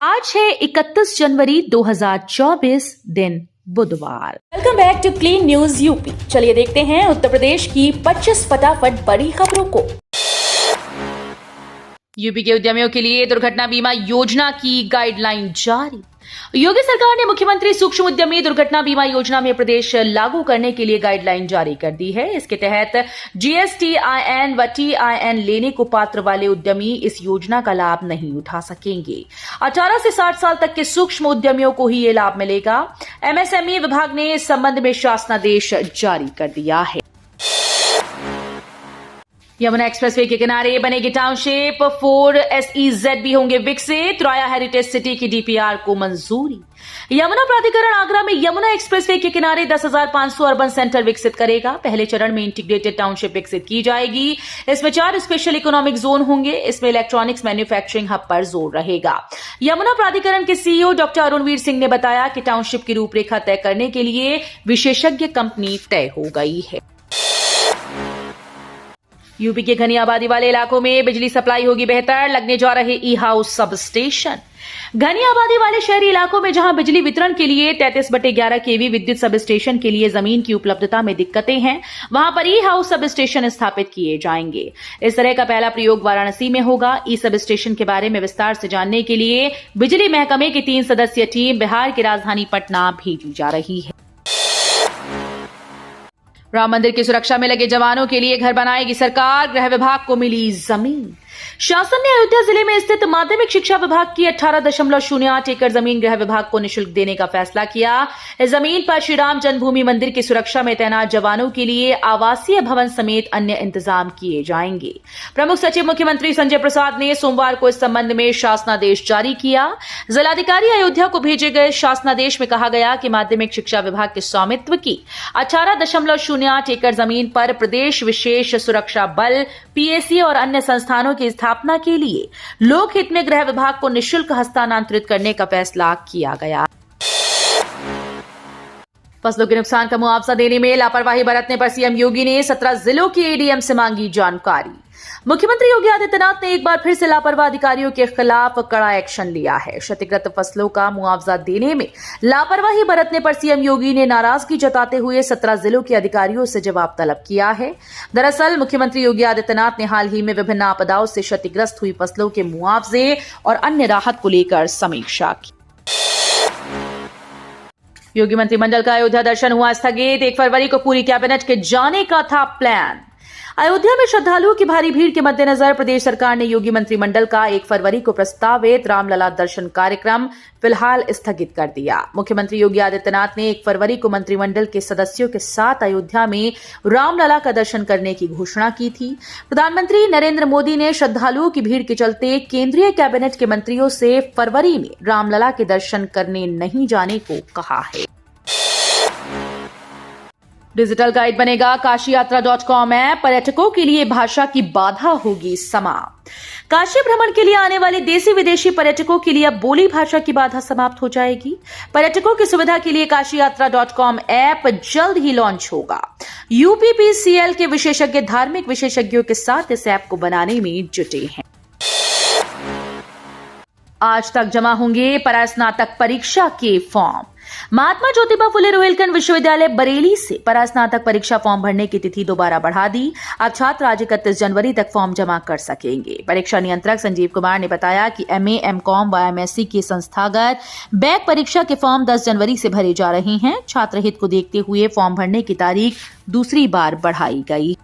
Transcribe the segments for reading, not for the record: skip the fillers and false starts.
आज है 31 जनवरी 2024 दिन बुधवार। Welcome back to clean news UP. चलिए देखते हैं उत्तर प्रदेश की 25 फटाफट बड़ी खबरों को। यूपी के उद्यमियों के लिए दुर्घटना बीमा योजना की गाइडलाइन जारी। योगी सरकार ने मुख्यमंत्री सूक्ष्म उद्यमी दुर्घटना बीमा योजना में प्रदेश लागू करने के लिए गाइडलाइन जारी कर दी है। इसके तहत जीएसटीआईएन व टीआईएन लेने को पात्र वाले उद्यमी इस योजना का लाभ नहीं उठा सकेंगे। 18 से 60 साल तक के सूक्ष्म उद्यमियों को ही ये लाभ मिलेगा। एमएसएमई विभाग ने इस संबंध में शासनादेश जारी कर दिया है। यमुना एक्सप्रेसवे के किनारे बनेगी टाउनशिप, 4 SEZ भी होंगे विकसित। रॉयल हेरिटेज सिटी की डीपीआर को मंजूरी। यमुना प्राधिकरण आगरा में यमुना एक्सप्रेसवे के किनारे 10,500 अर्बन सेंटर विकसित करेगा। पहले चरण में इंटीग्रेटेड टाउनशिप विकसित की जाएगी। इसमें 4 स्पेशल इकोनॉमिक जोन होंगे। इसमें इलेक्ट्रॉनिक्स मैन्युफैक्चरिंग हब पर जोर रहेगा। यमुना प्राधिकरण के सीईओ डॉक्टर अरुणवीर सिंह ने बताया कि टाउनशिप की रूपरेखा तय करने के लिए विशेषज्ञ कंपनी तय हो गई है। यूपी के घनी आबादी वाले इलाकों में बिजली सप्लाई होगी बेहतर। लगने जा रहे ई हाउस सब स्टेशन। घनी आबादी वाले शहरी इलाकों में जहां बिजली वितरण के लिए 33/11 केवी विद्युत सब स्टेशन के लिए जमीन की उपलब्धता में दिक्कतें हैं, वहां पर ई हाउस सब स्टेशन स्थापित किए जाएंगे। इस तरह का पहला प्रयोग वाराणसी में होगा। ई सब स्टेशन के बारे में विस्तार से जानने के लिए बिजली महकमे की 3 सदस्यीय टीम बिहार की राजधानी पटना भेजी जा रही है। राम मंदिर की सुरक्षा में लगे जवानों के लिए घर बनाएगी सरकार। गृह विभाग को मिली जमीन। शासन ने अयोध्या जिले में स्थित माध्यमिक शिक्षा विभाग की 18.08 एकड़ जमीन गृह विभाग को निःशुल्क देने का फैसला किया। इस जमीन पर श्री राम जन्मभूमि मंदिर की सुरक्षा में तैनात जवानों के लिए आवासीय भवन समेत अन्य इंतजाम किए जाएंगे। प्रमुख सचिव मुख्यमंत्री संजय प्रसाद ने सोमवार को इस संबंध में शासनादेश जारी किया। जिलाधिकारी अयोध्या को भेजे गए शासनादेश में कहा गया कि माध्यमिक शिक्षा विभाग के स्वामित्व की 18.08 एकड़ जमीन पर प्रदेश विशेष सुरक्षा बल, पीएसी और अन्य संस्थानों की स्थापना के लिए लोक हित में गृह विभाग को निःशुल्क हस्तांतरित करने का फैसला किया गया। फसलों के नुकसान का मुआवजा देने में लापरवाही बरतने पर सीएम योगी ने 17 जिलों के एडीएम से मांगी जानकारी। मुख्यमंत्री योगी आदित्यनाथ ने एक बार फिर से लापरवाह अधिकारियों के खिलाफ कड़ा एक्शन लिया है। क्षतिग्रस्त फसलों का मुआवजा देने में लापरवाही बरतने पर सीएम योगी ने नाराजगी जताते हुए 17 जिलों के अधिकारियों से जवाब तलब किया है। दरअसल मुख्यमंत्री योगी आदित्यनाथ ने हाल ही में विभिन्न आपदाओं से क्षतिग्रस्त हुई फसलों के मुआवजे और अन्य राहत को लेकर समीक्षा की। योगी मंत्रिमंडल का अयोध्या दर्शन हुआ स्थगित। 1 फरवरी को पूरी कैबिनेट के जाने का था प्लान। अयोध्या में श्रद्धालुओं की भारी भीड़ के मद्देनजर प्रदेश सरकार ने योगी मंत्रिमंडल का 1 फरवरी को प्रस्तावित रामलला दर्शन कार्यक्रम फिलहाल स्थगित कर दिया। मुख्यमंत्री योगी आदित्यनाथ ने 1 फरवरी को मंत्रिमंडल के सदस्यों के साथ अयोध्या में रामलला का दर्शन करने की घोषणा की थी। प्रधानमंत्री नरेंद्र मोदी ने श्रद्धालुओं की भीड़ के चलते केंद्रीय कैबिनेट के मंत्रियों से फरवरी में रामलला के दर्शन करने नहीं जाने को कहा है। डिजिटल गाइड बनेगा काशीयात्रा.com ऐप। पर्यटकों के लिए भाषा की बाधा होगी समाप्त। काशी भ्रमण के लिए आने वाले देशी विदेशी पर्यटकों के लिए अब बोली भाषा की बाधा समाप्त हो जाएगी। पर्यटकों की सुविधा के लिए काशीयात्रा.com ऐप जल्द ही लॉन्च होगा। यूपीपीसीएल के विशेषज्ञ धार्मिक विशेषज्ञों के साथ इस ऐप को बनाने में जुटे हैं। आज तक जमा होंगे परास्नातक परीक्षा के फॉर्म। महात्मा ज्योतिबा फुले रोहिलखंड विश्वविद्यालय बरेली से परास्नातक परीक्षा फॉर्म भरने की तिथि दोबारा बढ़ा दी। अब छात्र आज 31 जनवरी तक फॉर्म जमा कर सकेंगे। परीक्षा नियंत्रक संजीव कुमार ने बताया कि एमए, एमकॉम व एमएससी की संस्थागत बैक परीक्षा के फॉर्म 10 जनवरी से भरे जा रहे हैं। छात्र हित को देखते हुए फॉर्म भरने की तारीख दूसरी बार बढ़ाई गई।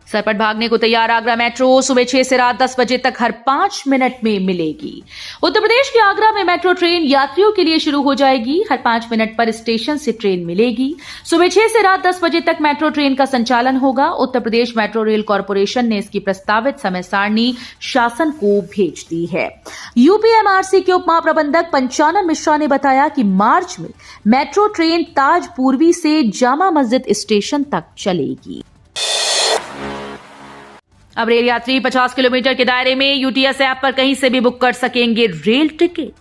सरपट भागने को तैयार आगरा मेट्रो सुबह 6 से रात 10 बजे तक हर 5 मिनट में मिलेगी। उत्तर प्रदेश के आगरा में मेट्रो ट्रेन यात्रियों के लिए शुरू हो जाएगी। हर 5 मिनट पर स्टेशन से ट्रेन मिलेगी। सुबह 6 से रात 10 बजे तक मेट्रो ट्रेन का संचालन होगा। Uttar Pradesh metro rail corporation ने इसकी प्रस्तावित समय सारणी शासन को भेज दी है। यूपीएमआरसी के उप महाप्रबंधक पंचानन मिश्रा ने बताया कि मार्च में मेट्रो ट्रेन ताज पूर्वी से जामा मस्जिद स्टेशन तक चलेगी। अब रेल यात्री 50 किलोमीटर के दायरे में यूटीएस ऐप पर कहीं से भी बुक कर सकेंगे रेल टिकट।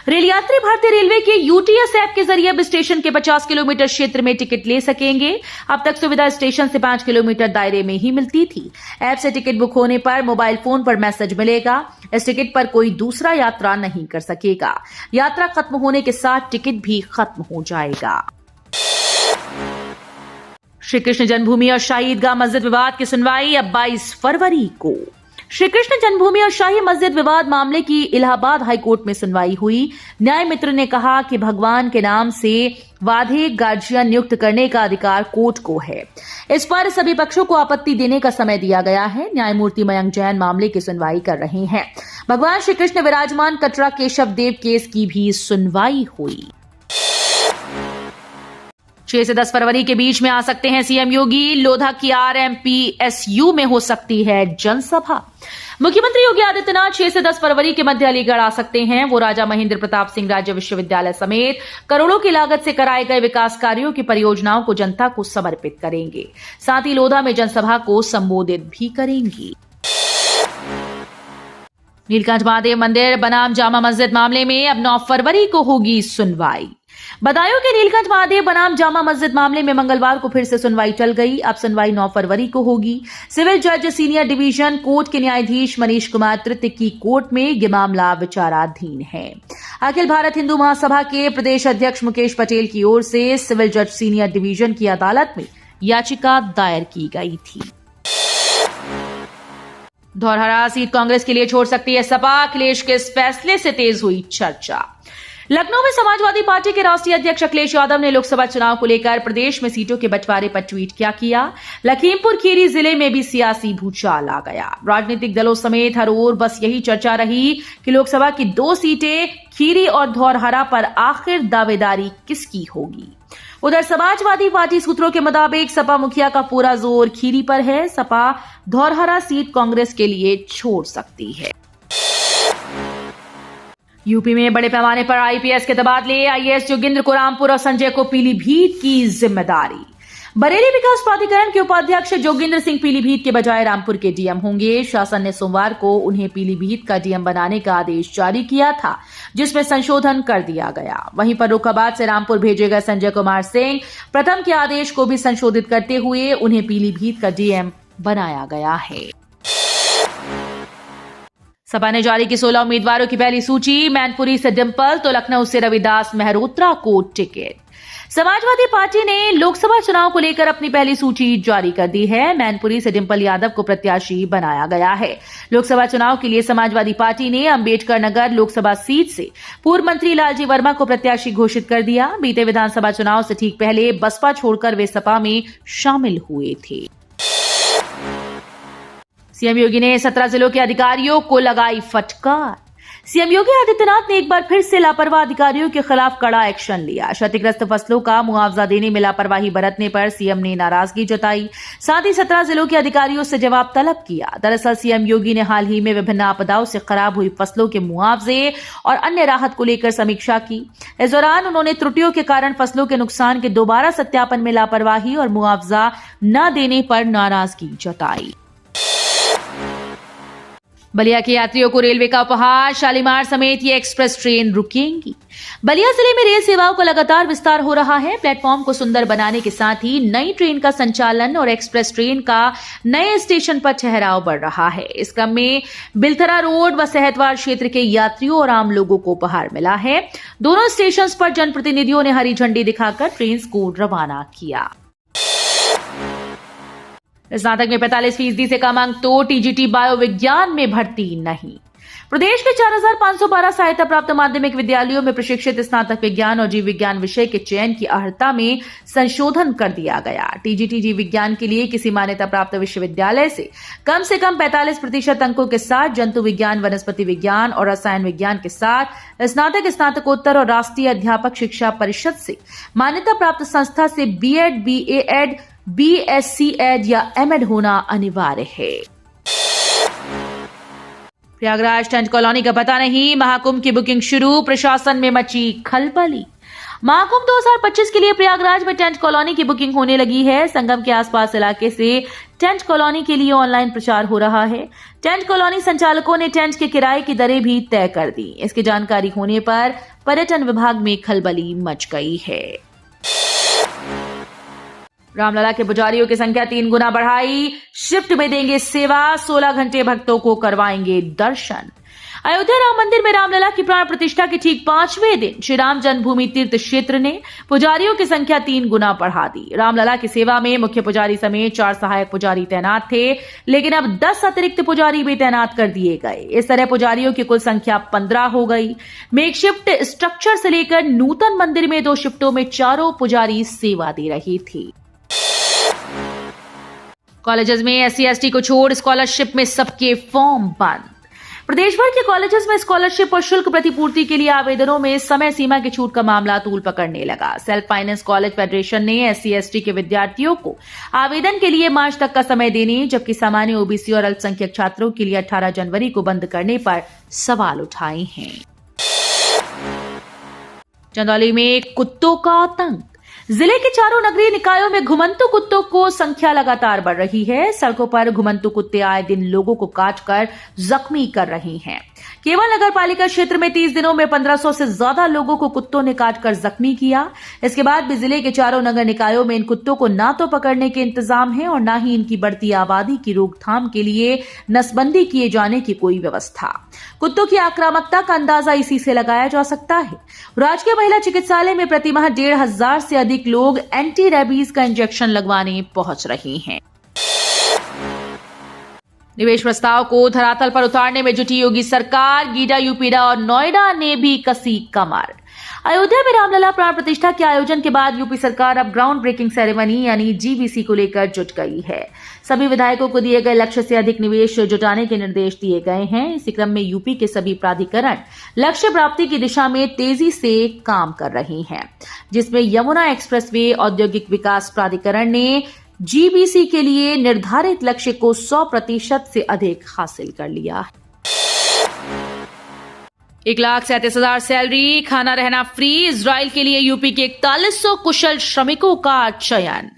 रेल यात्री भारतीय रेलवे के यूटीएस ऐप के जरिए अब स्टेशन के 50 किलोमीटर क्षेत्र में टिकट ले सकेंगे। अब तक सुविधा स्टेशन से 5 किलोमीटर दायरे में ही मिलती थी। ऐप से टिकट बुक होने पर मोबाइल फोन पर मैसेज मिलेगा। इस टिकट पर कोई दूसरा यात्रा नहीं कर सकेगा। यात्रा खत्म होने के साथ टिकट भी खत्म हो जाएगा। श्री कृष्ण जन्मभूमि और शाही ईदगाह मस्जिद विवाद की सुनवाई अब 22 फरवरी को। श्री कृष्ण जन्मभूमि और शाही मस्जिद विवाद मामले की इलाहाबाद हाईकोर्ट में सुनवाई हुई। न्याय मित्र ने कहा कि भगवान के नाम से वादे गार्जियन नियुक्त करने का अधिकार कोर्ट को है। इस पर सभी पक्षों को आपत्ति देने का समय दिया गया है। न्यायमूर्ति मयंक जैन मामले की सुनवाई कर रहे हैं। भगवान श्री कृष्ण विराजमान कटरा केशव देव केस की भी सुनवाई हुई। 6 से 10 फरवरी के बीच में आ सकते हैं सीएम योगी। लोधा की RMPSU में हो सकती है जनसभा। मुख्यमंत्री योगी आदित्यनाथ 6 से 10 फरवरी के मध्य अलीगढ़ आ सकते हैं। वो राजा महेंद्र प्रताप सिंह राज्य विश्वविद्यालय समेत करोड़ों की लागत से कराए गए विकास कार्यों की परियोजनाओं को जनता को समर्पित करेंगे। साथ ही लोधा में जनसभा को संबोधित भी करेंगी। नीलकंठ महादेव मंदिर बनाम जामा मस्जिद मामले में अब 9 फरवरी को होगी सुनवाई। बदायूं के नीलकंठ महादेव बनाम जामा मस्जिद मामले में मंगलवार को फिर से सुनवाई चल गई। अब सुनवाई 9 फरवरी को होगी। सिविल जज सीनियर डिवीजन कोर्ट के न्यायाधीश मनीष कुमार तृतीय की कोर्ट में यह मामला विचाराधीन है। अखिल भारत हिंदू महासभा के प्रदेश अध्यक्ष मुकेश पटेल की ओर से सिविल जज सीनियर डिवीजन की अदालत में याचिका दायर की गई थी। धौरहरा सीट कांग्रेस के लिए छोड़ सकती है सपा। अखिलेश के इस फैसले से तेज हुई चर्चा। लखनऊ में समाजवादी पार्टी के राष्ट्रीय अध्यक्ष अखिलेश यादव ने लोकसभा चुनाव को लेकर प्रदेश में सीटों के बंटवारे पर ट्वीट क्या किया। लखीमपुर खीरी जिले में भी सियासी भूचाल आ गया। राजनीतिक दलों समेत हर ओर बस यही चर्चा रही कि लोकसभा की 2 सीटें खीरी और धौरहरा पर आखिर दावेदारी किसकी होगी। उधर समाजवादी पार्टी सूत्रों के मुताबिक सपा मुखिया का पूरा जोर खीरी पर है। सपा धौरहरा सीट कांग्रेस के लिए छोड़ सकती है। यूपी में बड़े पैमाने पर आईपीएस के तबादले। आईएएस जोगिंद्र को रामपुर और संजय को पीलीभीत की जिम्मेदारी। बरेली विकास प्राधिकरण के उपाध्यक्ष जोगिंद्र सिंह पीलीभीत के बजाय रामपुर के डीएम होंगे। शासन ने सोमवार को उन्हें पीलीभीत का डीएम बनाने का आदेश जारी किया था, जिसमें संशोधन कर दिया गया। वहीं फर्रुखाबाद से रामपुर भेजे गए संजय कुमार सिंह प्रथम के आदेश को भी संशोधित करते हुए उन्हें पीलीभीत का डीएम बनाया गया है। सपा ने जारी की 16 उम्मीदवारों की पहली सूची। मैनपुरी से डिंपल तो लखनऊ से रविदास मेहरोत्रा को टिकट। समाजवादी पार्टी ने लोकसभा चुनाव को लेकर अपनी पहली सूची जारी कर दी है। मैनपुरी से डिंपल यादव को प्रत्याशी बनाया गया है। लोकसभा चुनाव के लिए समाजवादी पार्टी ने अंबेडकर नगर लोकसभा सीट से पूर्व मंत्री लालजी वर्मा को प्रत्याशी घोषित कर दिया। बीते विधानसभा चुनाव से ठीक पहले बसपा छोड़कर वे सपा में शामिल हुए थे। सीएम योगी ने 17 जिलों के अधिकारियों को लगाई फटकार। सीएम योगी आदित्यनाथ ने एक बार फिर से लापरवाह अधिकारियों के खिलाफ कड़ा एक्शन लिया। क्षतिग्रस्त फसलों का मुआवजा देने में लापरवाही बरतने पर सीएम ने नाराजगी जताई। साथ ही 17 जिलों के अधिकारियों से जवाब तलब किया। दरअसल सीएम योगी ने हाल ही में विभिन्न आपदाओं से खराब हुई फसलों के मुआवजे और अन्य राहत को लेकर समीक्षा की। इस दौरान उन्होंने त्रुटियों के कारण फसलों के नुकसान के दोबारा सत्यापन में लापरवाही और मुआवजा न देने पर नाराजगी जताई। बलिया के यात्रियों को रेलवे का उपहार। शालीमार समेत ये एक्सप्रेस ट्रेन रुकेंगी। बलिया जिले में रेल सेवाओं का लगातार विस्तार हो रहा है। प्लेटफॉर्म को सुंदर बनाने के साथ ही नई ट्रेन का संचालन और एक्सप्रेस ट्रेन का नए स्टेशन पर ठहराव बढ़ रहा है। इस क्रम में बिलथरा रोड व सहतवार क्षेत्र के यात्रियों और आम लोगों को उपहार मिला है। दोनों स्टेशन पर जनप्रतिनिधियों ने हरी झंडी दिखाकर ट्रेन को रवाना किया। स्नातक में 45% से कम अंक तो टीजीटी बायो विज्ञान में भर्ती नहीं। प्रदेश के 4512 सहायता प्राप्त माध्यमिक विद्यालयों में प्रशिक्षित स्नातक विज्ञान और जीव विज्ञान विषय के चयन की अर्हता में संशोधन कर दिया गया। टीजीटी जीव विज्ञान के लिए किसी मान्यता प्राप्त विश्वविद्यालय से कम 45% अंकों के साथ जंतु विज्ञान, वनस्पति विज्ञान और रसायन विज्ञान के साथ स्नातक, स्नातकोत्तर और राष्ट्रीय अध्यापक शिक्षा परिषद से मान्यता प्राप्त संस्था से बीएड, बीएड, बीएससी एड या एमएड होना अनिवार्य है। प्रयागराज टेंट कॉलोनी का पता नहीं। महाकुंभ की बुकिंग शुरू। प्रशासन में मची खलबली। महाकुंभ 2025 के लिए प्रयागराज में टेंट कॉलोनी की बुकिंग होने लगी है। संगम के आसपास इलाके से टेंट कॉलोनी के लिए ऑनलाइन प्रचार हो रहा है। टेंट कॉलोनी संचालकों ने टेंट के किराए की दरें भी तय कर दी। इसकी जानकारी होने पर पर्यटन विभाग में खलबली मच गई है। रामलला के पुजारियों की संख्या 3 गुना बढ़ाई, शिफ्ट में देंगे सेवा, 16 घंटे भक्तों को करवाएंगे दर्शन। अयोध्या राम मंदिर में रामलला की प्राण प्रतिष्ठा के ठीक 5वें दिन श्री राम जन्मभूमि तीर्थ क्षेत्र ने पुजारियों की संख्या 3 गुना बढ़ा दी। रामलला की सेवा में मुख्य पुजारी समेत 4 सहायक पुजारी तैनात थे, लेकिन अब 10 अतिरिक्त पुजारी भी तैनात कर दिए गए। इस तरह पुजारियों की कुल संख्या 15 हो गई। मेकशिफ्ट स्ट्रक्चर से लेकर नूतन मंदिर में 2 शिफ्टों में 4 पुजारी सेवा दे रही थी। कॉलेजेस में SC/ST को छोड़ स्कॉलरशिप में सबके फॉर्म बंद। प्रदेश भर के कॉलेजेस में स्कॉलरशिप और शुल्क प्रतिपूर्ति के लिए आवेदनों में समय सीमा की छूट का मामला तूल पकड़ने लगा। सेल्फ फाइनेंस कॉलेज फेडरेशन ने SC/ST के विद्यार्थियों को आवेदन के लिए मार्च तक का समय देने, जबकि सामान्य OBC और अल्पसंख्यक छात्रों के लिए 18 जनवरी को बंद करने पर सवाल उठाए हैं। चंदौली में कुत्तों का आतंक। जिले के चारों नगरीय निकायों में घुमंतू कुत्तों को संख्या लगातार बढ़ रही है। सड़कों पर घुमंतू कुत्ते आए दिन लोगों को काटकर जख्मी कर रही हैं। केवल नगर पालिका क्षेत्र में 30 दिनों में 1500 से ज्यादा लोगों को कुत्तों ने काटकर जख्मी किया। इसके बाद भी जिले के चारों नगर निकायों में इन कुत्तों को ना तो पकड़ने के इंतजाम है और ना ही इनकी बढ़ती आबादी की रोकथाम के लिए नसबंदी किए जाने की कोई व्यवस्था। कुत्तों की आक्रामकता का अंदाजा इसी से लगाया जा सकता है। राजकीय महिला चिकित्सालय में प्रतिमाह 1,500 से अधिक लोग एंटी रेबीज का इंजेक्शन लगवाने पहुंच रहे हैं। निवेश प्रस्ताव को धरातल पर उतारने में जुटी योगी सरकार, गीडा, यूपीडा और नोएडा ने भी कसी कमर। अयोध्या में रामलला प्राण प्रतिष्ठा के आयोजन के बाद यूपी सरकार अब ग्राउंड ब्रेकिंग सेरेमनी यानी GBC को लेकर जुट गई है। सभी विधायकों को दिए गए लक्ष्य से अधिक निवेश जुटाने के निर्देश दिए गए हैं। इसी क्रम में यूपी के सभी प्राधिकरण लक्ष्य प्राप्ति की दिशा में तेजी से काम कर रही हैं, जिसमें यमुना एक्सप्रेसवे औद्योगिक विकास प्राधिकरण ने GBC के लिए निर्धारित लक्ष्य को 100% से अधिक हासिल कर लिया है। 1,37,000 सैलरी, खाना रहना फ्री। इजराइल के लिए यूपी के 4100 कुशल श्रमिकों का चयन।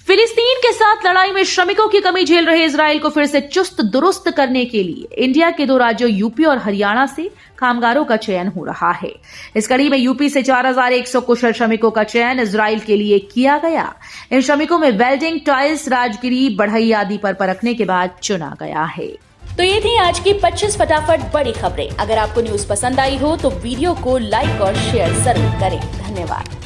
फिलिस्तीन के साथ लड़ाई में श्रमिकों की कमी झेल रहे इजराइल को फिर से चुस्त दुरुस्त करने के लिए इंडिया के 2 राज्यों यूपी और हरियाणा से कामगारों का चयन हो रहा है। इस कड़ी में यूपी से 4100 कुशल श्रमिकों का चयन इजराइल के लिए किया गया। इन श्रमिकों में वेल्डिंग, टाइल्स, राजगिरी, बढ़ई आदि पर परखने के बाद चुना गया है। तो ये थी आज की 25 फटाफट बड़ी खबरें। अगर आपको न्यूज पसंद आई हो तो वीडियो को लाइक और शेयर जरूर करें। धन्यवाद।